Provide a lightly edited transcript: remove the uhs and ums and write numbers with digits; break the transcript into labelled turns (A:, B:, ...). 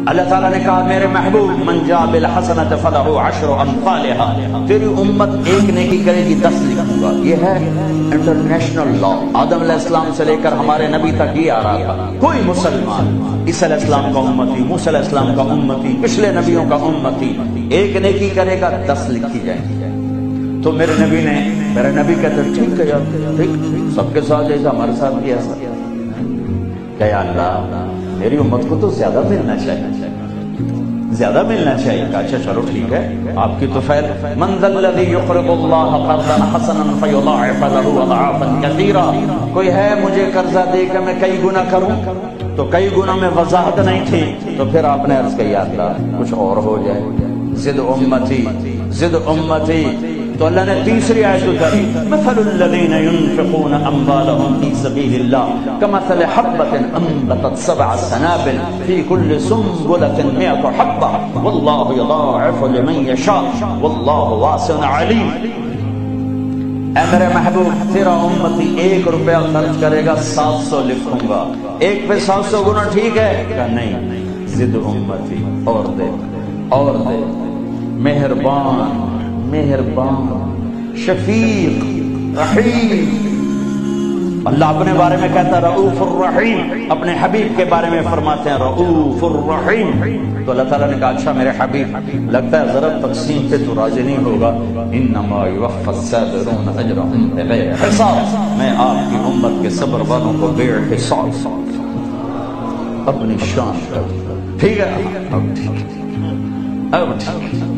A: اللہ تعالیٰ نے کہا میرے محبوب من جاء بالحسنۃ فلہ عشر امثالها، تیری امت ایک نیکی کرے گی 10 لکھوں گا. یہ ہے انٹرنیشنل لا. آدم علیہ السلام سے لے کر ہمارے نبی تک یہ آ رہا تھا. کوئی مسلمان عیسی علیہ السلام کا امتی، موسیٰ علیہ السلام کا امتی، پچھلے نبیوں کا امتی، ایک نیکی کرے گا 10 لکھی جائیں گی. تو میرے نبی کہتے ٹھیک ہے یار، ٹھیک سب کے ساتھ جیسا ہمارے ساتھ بھی ایسا. کہ یا اللہ میری امت کو تو زیادہ ملنا چاہیے، زیادہ ملنا چاہیے. اچھا چلو ٹھیک ہے، آپ کی تو خیر. من ذا الذی یقرض اللہ قرضا حسنا فیضاعف له اضعافا کثیرا، کوئی ہے مجھے قرضہ دے کہ میں کئی گنا کروں؟ تو کئی گنا میں وضاحت نہیں تھی، تو پھر آپ نے عرض کیا اللہ کچھ اور ہو جائے. زد امتی زد امتی. تو اللہ نے تیسری آیت اتاری مثل الذین ينفقون اموالهم فی سبیل اللہ کمثل حبۃ انبتت 7 سنابل فی کل سنبلۃ 100 حبۃ واللہ یضاعف لمن یشاء واللہ واسع علیم. اے میرے محبوب تیرا امتی 1 روپیہ خرچ کرے گا 700 لکھوں گا. ایک پہ 700 گنا ٹھیک ہے کہ نہیں؟ زد امتی، اور دے اور دے. مہربان مہربان شفیق رحیم. اللہ اپنے بارے میں کہتا ہے رؤوف الرحیم، اپنے حبیب کے بارے میں فرماتے ہیں رؤوف الرحیم. تو اللہ تعالیٰ نے کہا اچھا میرے حبیب لگتا ہے ذرا تقسیم پہ تو راضی نہیں ہوگا. انما یوفی الصابرون اجرهم بغیر حساب، میں آپ کی امت کے صبر والوں کو بے حساب اپنی شان کر. ٹھیک ہے اب ٹھیک ہے.